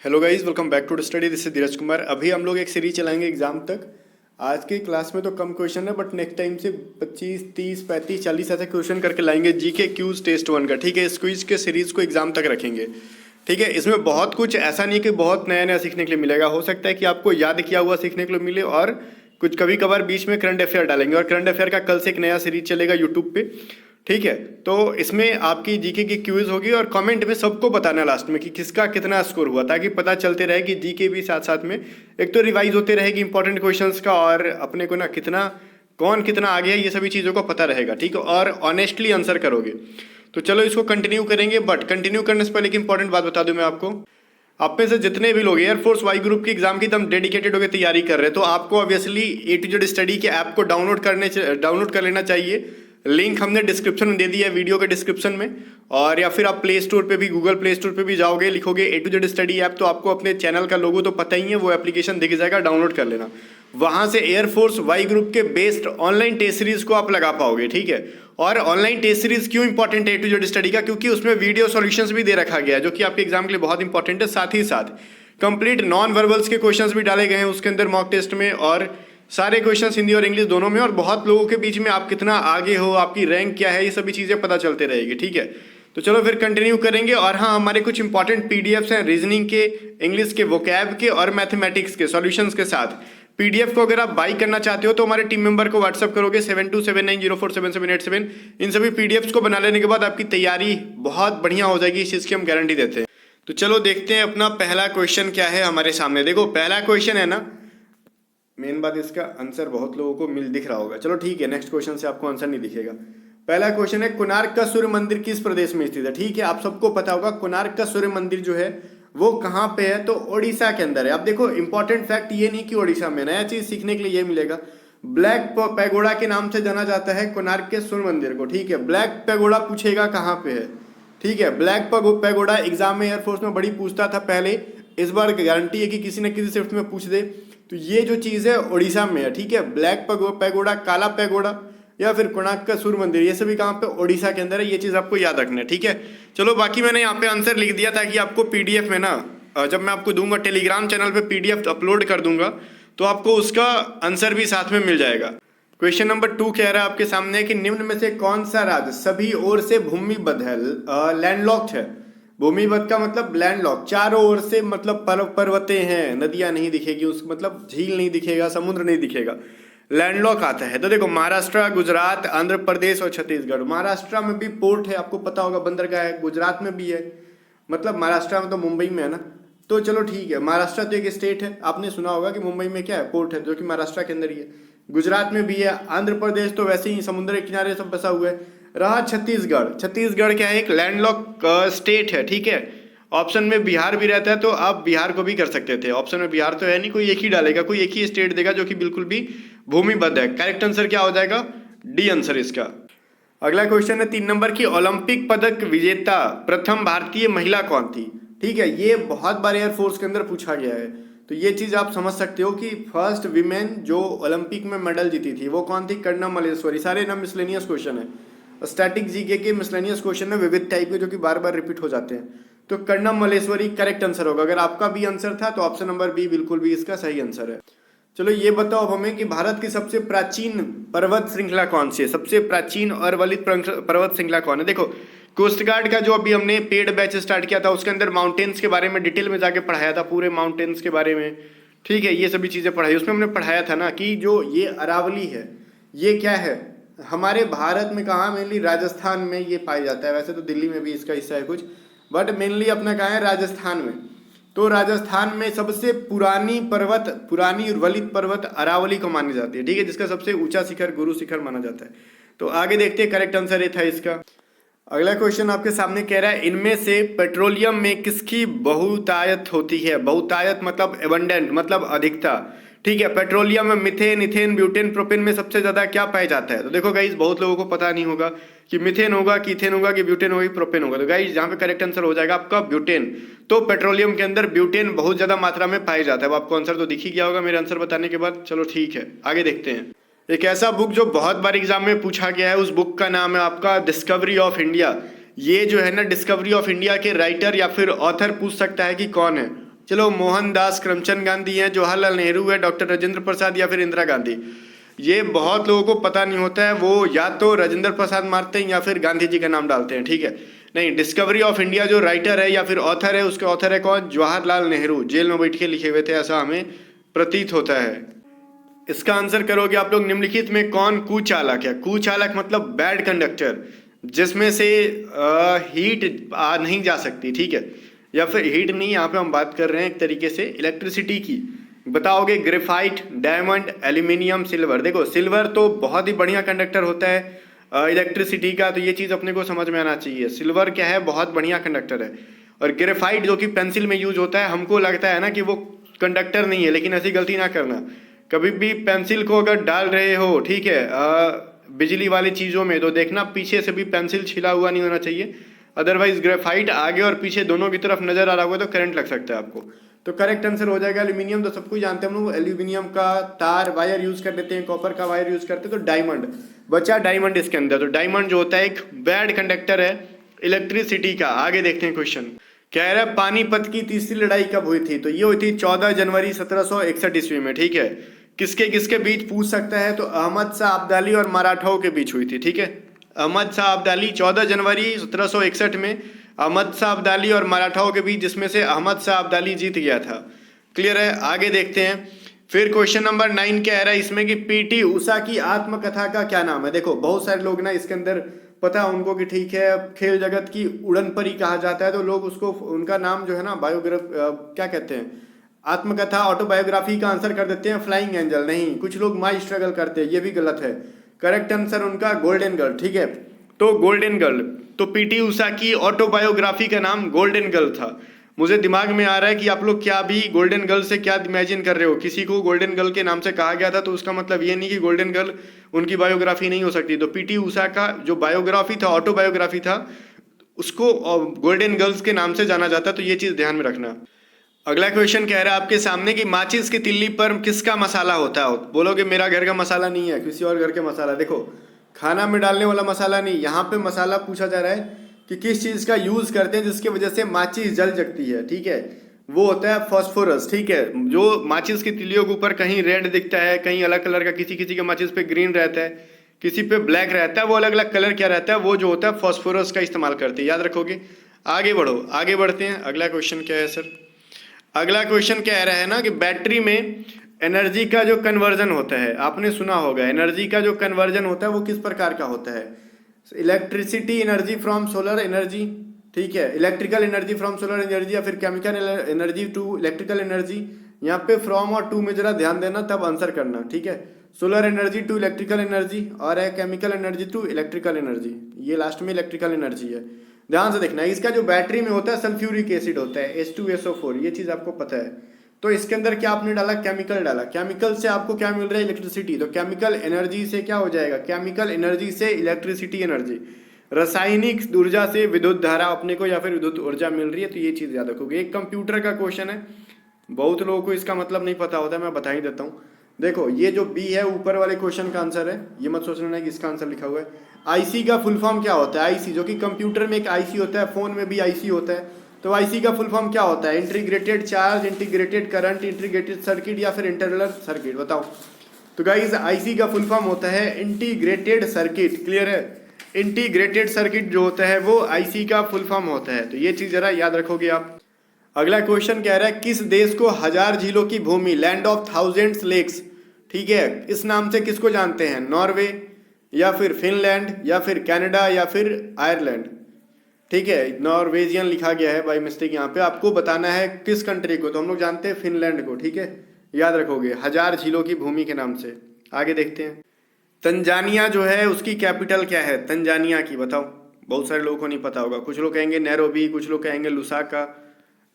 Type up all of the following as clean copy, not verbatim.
Hello guys, welcome back to study. This is Dheeraj Kumar. अभी हम लोग एक सीरीज चलाएंगे एग्जाम तक। आज की क्लास में तो कम क्वेश्चन है, बट नेक्स्ट टाइम से 25, 30, 35, 40 ऐसे क्वेश्चन करके लाएंगे जीके क्यूज टेस्ट 1 का। ठीक है, इस क्विज के सीरीज को एग्जाम तक रखेंगे। ठीक है, इसमें बहुत कुछ ऐसा नहीं कि बहुत नया नया सीखने के लिए मिलेगा। हो सकता है कि आपको याद किया हुआ सीखने के लिए मिले, और कुछ कभी कभार बीच में करंट अफेयर डालेंगे। और करंट अफेयर का कल से एक नया सीरीज चलेगा यूट्यूब पे। ठीक है, तो इसमें आपकी जीके की क्यूज होगी और कमेंट में सबको बताना लास्ट में कि किसका कितना स्कोर हुआ, ताकि पता चलते रहे कि जीके भी साथ साथ में एक तो रिवाइज होते रहेगी इंपॉर्टेंट क्वेश्चंस का, और अपने को ना कितना कौन कितना आगे है ये सभी चीज़ों को पता रहेगा। ठीक है, और ऑनेस्टली आंसर करोगे। तो चलो इसको कंटिन्यू करेंगे, बट कंटिन्यू करने से पहले एक इंपॉर्टेंट बात बता दूं मैं आपको। आप में से जितने भी लोग एयरफोर्स वाई ग्रुप की एग्जाम की एकदम डेडिकेटेड होकर तैयारी कर रहे हैं, तो आपको obviously A to Z study के ऐप को डाउनलोड कर लेना चाहिए। लिंक हमने डिस्क्रिप्शन में दे दिया है, वीडियो के डिस्क्रिप्शन में। और या फिर आप प्ले स्टोर पे भी, गूगल प्ले स्टोर पे भी जाओगे, लिखोगे ए टू जेड स्टडी ऐप, तो आपको अपने चैनल का लोगो तो पता ही है, वो एप्लीकेशन दिख जाएगा, डाउनलोड कर लेना। वहां से एयरफोर्स वाई ग्रुप के बेस्ड ऑनलाइन टेस्ट सीरीज को आप लगा पाओगे। ठीक है, और ऑनलाइन टेस्ट सीरीज क्यों इंपॉर्टेंट है ए टू जेड स्टडी का? क्योंकि उसमें वीडियो सॉल्यूशंस भी दे रखा गया है, जो कि आपके एग्जाम के लिए बहुत इंपॉर्टेंट है। साथ ही साथ कंप्लीट नॉन वर्बल्स के क्वेश्चंस भी डाले गए हैं उसके अंदर मॉक टेस्ट में, और सारे क्वेश्चंस हिंदी और इंग्लिश दोनों में। और बहुत लोगों के बीच में आप कितना आगे हो, आपकी रैंक क्या है, ये सभी चीज़ें पता चलते रहेगी। ठीक है, तो चलो फिर कंटिन्यू करेंगे। और हाँ, हमारे कुछ इंपॉर्टेंट पीडीएफ्स हैं रीजनिंग के, इंग्लिश के, वोकैब के और मैथमेटिक्स के सॉल्यूशंस के साथ। पीडीएफ को अगर आप बाई करना चाहते हो तो हमारे टीम मेंबर को व्हाट्सअप करोगे 7279047787। इन सभी पीडीएफ्स को बना लेने के बाद आपकी तैयारी बहुत बढ़िया हो जाएगी, इस चीज़ की हम गारंटी देते हैं। तो चलो देखते हैं अपना पहला क्वेश्चन क्या है हमारे सामने। देखो पहला क्वेश्चन है ना, मेन बात इसका आंसर बहुत लोगों को दिख रहा होगा। चलो ठीक है, नेक्स्ट क्वेश्चन से आपको आंसर नहीं दिखेगा। पहला क्वेश्चन है, कोणार्क का सूर्य मंदिर किस प्रदेश में स्थित है? ठीक है, आप सबको पता होगा कोणार्क का सूर्य मंदिर जो है वो कहाँ पे है, तो ओडिशा के अंदर है। अब देखो इंपॉर्टेंट फैक्ट ये नहीं कि ओडिशा में, नया चीज सीखने के लिए ये मिलेगा। ब्लैक पैगोडा के नाम से जाना जाता है कोणार्क के सूर्य मंदिर को। ठीक है, ब्लैक पैगोडा पूछेगा कहाँ पे है। ठीक है, ब्लैक पैगोडा एग्जाम में एयरफोर्स में बड़ी पूछता था पहले, इस बार गारंटी है कि किसी न किसी शिफ्ट में पूछ दे। तो ये जो चीज़ है उड़ीसा में है। ठीक है, ब्लैक पैगोडा, काला पैगोडा या फिर कोणार्क का सूर्य मंदिर, ये सभी कहाँ पे? ओडिशा के अंदर है। ये चीज़ आपको याद रखना है। ठीक है, चलो बाकी मैंने यहाँ पे आंसर लिख दिया ताकि आपको पीडीएफ में ना, जब मैं आपको दूंगा टेलीग्राम चैनल पे पीडीएफ अपलोड कर दूंगा, तो आपको उसका आंसर भी साथ में मिल जाएगा। क्वेश्चन नंबर 2 कह रहा है आपके सामने कि निम्न में से कौन सा राज्य सभी ओर से भूमिबद्ध है, लैंडलॉक्ड है? भूमिबद्ध का मतलब लैंडलॉक, चारों ओर से, मतलब पर्वतें हैं, नदियां नहीं दिखेगी, उस मतलब झील नहीं दिखेगा, समुद्र नहीं दिखेगा, लैंडलॉक आता है। तो देखो महाराष्ट्र, गुजरात, आंध्र प्रदेश और छत्तीसगढ़। महाराष्ट्र में भी पोर्ट है, आपको पता होगा, बंदरगाह है। गुजरात में भी है, मतलब महाराष्ट्र में तो मुंबई में है ना। तो चलो ठीक है, महाराष्ट्र तो एक स्टेट है, आपने सुना होगा कि मुंबई में क्या है, पोर्ट है, जो कि महाराष्ट्र के अंदर ही है। गुजरात में भी है। आंध्र प्रदेश तो वैसे ही समुद्र के किनारे सब बसा हुआ है। रहा छत्तीसगढ़, छत्तीसगढ़ क्या है, एक लैंडलॉक स्टेट है। ठीक है, ऑप्शन में बिहार भी रहता है, तो आप बिहार को भी कर सकते थे। ऑप्शन में बिहार तो है नहीं, कोई एक ही डालेगा, कोई एक ही स्टेट देगा जो कि बिल्कुल भी भूमिबद्ध है। करेक्ट आंसर क्या हो जाएगा? डी आंसर इसका। अगला क्वेश्चन है 3 नंबर की, ओलंपिक पदक विजेता प्रथम भारतीय महिला कौन थी? ठीक है, ये बहुत बार एयरफोर्स के अंदर पूछा गया है, तो ये चीज आप समझ सकते हो कि फर्स्ट विमेन जो ओलंपिक में मेडल जीती थी वो कौन थी? कर्णम मल्लेश्वरी। सारे ना मिसलेनियस क्वेश्चन है, स्टैटिक जीके के मिसलेनियस क्वेश्चन है, विविध टाइप के, जो कि बार बार रिपीट हो जाते हैं। तो कर्णम मल्लेश्वरी करेक्ट आंसर होगा। अगर आपका भी आंसर था तो ऑप्शन नंबर बी बिल्कुल भी इसका सही आंसर है। चलो ये बताओ हमें कि भारत की सबसे प्राचीन पर्वत श्रृंखला कौन सी है? सबसे प्राचीन और वलित पर्वत श्रृंखला कौन है? देखो कोस्ट गार्ड का जो अभी हमने पेड बैच स्टार्ट किया था, उसके अंदर माउंटेन्स के बारे में डिटेल में जाके पढ़ाया था, पूरे माउंटेन्स के बारे में। ठीक है, ये सभी चीजें पढ़ाई, उसमें हमने पढ़ाया था ना कि जो ये अरावली है, ये क्या है, हमारे भारत में कहाँ? मेनली राजस्थान में ये पाया जाता है। वैसे तो दिल्ली में भी इसका हिस्सा है कुछ, बट मेनली अपना कहाँ है? राजस्थान में। तो राजस्थान में सबसे पुरानी वलित पर्वत अरावली को मानी जाती है। ठीक है, जिसका सबसे ऊंचा शिखर गुरु शिखर माना जाता है। तो आगे देखते हैं, करेक्ट आंसर ये था इसका। अगला क्वेश्चन आपके सामने कह रहा है, इनमें से पेट्रोलियम में किसकी बहुतायत होती है? बहुतायत मतलब एबंडेंट, मतलब अधिकता। ठीक है, पेट्रोलियम में मिथेन, इथेन, ब्यूटेन, प्रोपेन में सबसे ज्यादा क्या पाया जाता है? तो देखो गाइस, बहुत लोगों को पता नहीं होगा कि मिथेन होगा कि इथेन होगा कि ब्यूटेन होगा कि प्रोपेन होगा। तो गाइस यहाँ पे करेक्ट आंसर हो जाएगा आपका ब्यूटेन। तो पेट्रोलियम के अंदर ब्यूटेन बहुत ज्यादा मात्रा में पाया जाता है। अब आपको आंसर तो दिख ही गया होगा मेरे आंसर बताने के बाद। चलो ठीक है, आगे देखते हैं। एक ऐसा बुक जो बहुत बार एग्जाम में पूछा गया है, उस बुक का नाम है आपका डिस्कवरी ऑफ इंडिया। ये जो है ना, डिस्कवरी ऑफ इंडिया के राइटर या फिर ऑथर पूछ सकता है कि कौन है। चलो, मोहनदास करमचंद गांधी हैं, जवाहरलाल नेहरू है, डॉक्टर राजेंद्र प्रसाद या फिर इंदिरा गांधी। ये बहुत लोगों को पता नहीं होता है, वो या तो राजेंद्र प्रसाद मारते हैं या फिर गांधी जी का नाम डालते हैं, ठीक है। नहीं, डिस्कवरी ऑफ इंडिया जो राइटर है या फिर ऑथर है, उसके ऑथर है कौन? जवाहरलाल नेहरू। जेल में बैठ के लिखे हुए थे, ऐसा हमें प्रतीत होता है। इसका आंसर करोगे आप लोग, निम्नलिखित में कौन कुचालक है? कुचालक मतलब बैड कंडक्टर, जिसमें से हीट आ नहीं जा सकती, ठीक है। या फिर हीट नहीं, यहाँ पे हम बात कर रहे हैं एक तरीके से इलेक्ट्रिसिटी की। बताओगे ग्रेफाइट, डायमंड, एल्यूमिनियम, सिल्वर। देखो, सिल्वर तो बहुत ही बढ़िया कंडक्टर होता है इलेक्ट्रिसिटी का, तो ये चीज़ अपने को समझ में आना चाहिए। सिल्वर क्या है? बहुत बढ़िया कंडक्टर है। और ग्रेफाइट जो कि पेंसिल में यूज होता है, हमको लगता है ना कि वो कंडक्टर नहीं है, लेकिन ऐसी गलती ना करना। कभी भी पेंसिल को अगर डाल रहे हो, ठीक है, बिजली वाली चीज़ों में, तो देखना पीछे से भी पेंसिल छिला हुआ नहीं होना चाहिए। अदरवाइज ग्रेफाइट आगे और पीछे दोनों की तरफ नजर आ रहा होगा तो करंट लग सकता है आपको। तो करेक्ट आंसर हो जाएगा एल्यूमिनियम। तो सब कुछ जानते हैं हम लोग, एल्यूमिनियम का तार वायर यूज कर लेते हैं, कॉपर का वायर यूज करते हैं। तो डायमंड बचा, डायमंड इसके अंदर। तो डायमंड जो होता है एक बैड कंडक्टर है इलेक्ट्रिसिटी का। आगे देखते हैं क्वेश्चन। कह रहा है पानीपत की तीसरी लड़ाई कब हुई थी? तो ये हुई थी 14 जनवरी 1761 ईस्वी में, ठीक है। किसके किसके बीच पूछ सकता है? तो अहमद शाह अब्दाली और मराठाओं के बीच हुई थी, ठीक है। अहमद शाह अब्दाली 14 जनवरी 1761 में अहमद शाह अब्दाली और मराठाओं के बीच, जिसमें से अहमद शाह अब्दाली जीत गया था। क्लियर है? आगे देखते हैं। फिर क्वेश्चन नंबर 9 कह रहा है इसमें कि पीटी उषा की आत्मकथा का क्या नाम है? देखो, बहुत सारे लोग ना इसके अंदर पता है उनको कि ठीक है खेल जगत की उड़न परी कहा जाता है, तो लोग उसको उनका नाम जो है ना क्या कहते हैं, आत्मकथा ऑटोबायोग्राफी का आंसर कर देते हैं फ्लाइंग एंजल। नहीं, कुछ लोग माई स्ट्रगल करते हैं, ये भी गलत है। करेक्ट आंसर उनका गोल्डन गर्ल, ठीक है। तो गोल्डन गर्ल, तो पीटी उषा की ऑटोबायोग्राफी का नाम गोल्डन गर्ल था। मुझे दिमाग में आ रहा है कि आप लोग क्या भी गोल्डन गर्ल से क्या इमेजिन कर रहे हो। किसी को गोल्डन गर्ल के नाम से कहा गया था, तो उसका मतलब ये नहीं कि गोल्डन गर्ल उनकी बायोग्राफी नहीं हो सकती। तो पीटी उषा का जो बायोग्राफी था, ऑटोबायोग्राफी था, उसको गोल्डन गर्ल्स के नाम से जाना जाता है। तो ये चीज ध्यान में रखना। अगला क्वेश्चन कह रहा है आपके सामने कि माचिस की तिल्ली पर किसका मसाला होता है? बोलोगे मेरा घर का मसाला नहीं है, किसी और घर के मसाला। देखो, खाना में डालने वाला मसाला नहीं, यहाँ पे मसाला पूछा जा रहा है कि किस चीज़ का यूज़ करते हैं जिसकी वजह से माचिस जल सकती है, ठीक है। वो होता है फॉस्फोरस, ठीक है। जो माचिस की तिल्लियों के ऊपर कहीं रेड दिखता है, कहीं अलग कलर का, किसी किसी के माचिस पे ग्रीन रहता है, किसी पे ब्लैक रहता है, वो अलग अलग कलर क्या रहता है, वो जो होता है फॉस्फोरस का इस्तेमाल करते हैं, याद रखोगे। आगे बढ़ो, आगे बढ़ते हैं। अगला क्वेश्चन क्या है सर? अगला क्वेश्चन कह रहा है ना कि बैटरी में एनर्जी का जो कन्वर्जन होता है, आपने सुना होगा, एनर्जी का जो कन्वर्जन होता है वो किस प्रकार का होता है? Electricity energy from solar energy, ठीक है, electrical energy from solar energy, या फिर chemical energy to electrical energy. यहाँ पे फ्रॉम और टू में जरा ध्यान देना, तब आंसर करना, ठीक है। Solar energy to electrical energy, और है chemical energy to electrical energy. ये लास्ट में इलेक्ट्रिकल एनर्जी है, ध्यान से देखना। इसका जो बैटरी में होता है सल्फ्यूरिक एसिड होता है, H2SO4, ये चीज़ आपको पता है। तो इसके अंदर क्या आपने डाला? केमिकल डाला। केमिकल से आपको क्या मिल रहा है? इलेक्ट्रिसिटी। तो केमिकल एनर्जी से क्या हो जाएगा? केमिकल एनर्जी से इलेक्ट्रिसिटी एनर्जी। रासायनिक ऊर्जा से विद्युत धारा अपने को या फिर विद्युत ऊर्जा मिल रही है। तो ये चीज़ याद रखोगे। एक कंप्यूटर का क्वेश्चन है, बहुत लोगों को इसका मतलब नहीं पता होता है, मैं बता ही देता हूँ। देखो, ये जो बी है ऊपर वाले क्वेश्चन का आंसर है, ये मत सोच लेना कि इसका आंसर लिखा हुआ है। आईसी का फुल फॉर्म क्या होता है? आईसी, जो कि कंप्यूटर में एक आईसी होता है, फोन में भी आईसी होता है। तो आईसी का फुल फॉर्म क्या होता है? Integrated charge, integrated current, integrated circuit, या फिर इंटरनल सर्किट, बताओ। तो गाइस, आईसी का फुल फॉर्म होता है इंटीग्रेटेड सर्किट। क्लियर है? इंटीग्रेटेड सर्किट जो होता है वो आईसी का फुल फॉर्म होता है। तो ये चीज जरा याद रखोगे आप। अगला क्वेश्चन कह रहा है किस देश को 1000 झीलों की भूमि, लैंड ऑफ थाउजेंड्स लेक्स, ठीक है, इस नाम से किसको जानते हैं? नॉर्वे, या फिर फिनलैंड, या फिर कनाडा, या फिर आयरलैंड, ठीक है। नॉर्वेजियन लिखा गया है बाय मिस्टेक, यहाँ पे आपको बताना है किस कंट्री को। तो हम लोग जानते हैं फिनलैंड को, ठीक है, याद रखोगे 1000 झीलों की भूमि के नाम से। आगे देखते हैं। तंजानिया जो है उसकी कैपिटल क्या है? तंजानिया की बताओ। बहुत सारे लोगों को नहीं पता होगा, कुछ लोग कहेंगे नैरोबी, कुछ लोग कहेंगे लुसाका,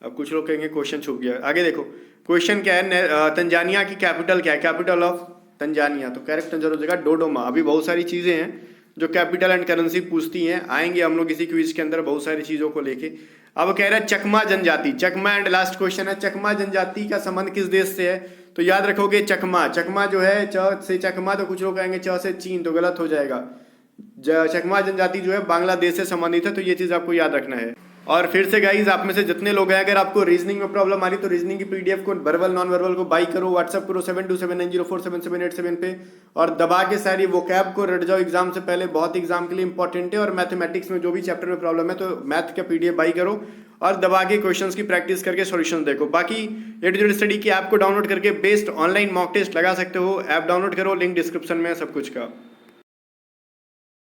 अब कुछ लोग कहेंगे क्वेश्चन छुप गया। आगे देखो, क्वेश्चन क्या है, तंजानिया की कैपिटल क्या है? Capital of Tanzania. तो करेक्ट आंसर हो जाएगा डोडोमा। अभी बहुत सारी चीज़ें हैं जो कैपिटल एंड करेंसी पूछती हैं, आएंगे हम लोग इसी क्विज के अंदर बहुत सारी चीज़ों को लेके। अब कह रहा है चकमा जनजाति, चकमा एंड लास्ट क्वेश्चन है, चकमा जनजाति का संबंध किस देश से है? तो याद रखोगे चकमा, चकमा जो है च से चकमा, तो कुछ लोग कहेंगे च से चीन, तो गलत हो जाएगा। चकमा जनजाति जो है बांग्लादेश से संबंधित है। तो ये चीज़ आपको याद रखना है। और फिर से गाइज आप में से जितने लोग हैं अगर आपको रीजनिंग में प्रॉब्लम आ रही तो रीजनिंग की पीडीएफ को वर्बल नॉन वर्बल को बाई करो, व्हाट्सअप करो 7279047787 पे और दबा के सारी वोकैब को रट जाओ एग्जाम से पहले, बहुत एग्जाम के लिए इंपॉर्टेंट है। और मैथमेटिक्स में जो भी चैप्टर में प्रॉब्लम है तो मैथ का पीडीएफ बाई करो और दबा के क्वेश्चंस की प्रैक्टिस करके सॉल्यूशन देखो। बाकी ए टू जेड स्टडी की ऐप को डाउनलोड करके बेस्ट ऑनलाइन मॉक टेस्ट लगा सकते हो। ऐप डाउनलोड करो, लिंक डिस्क्रिप्शन में है सब कुछ का।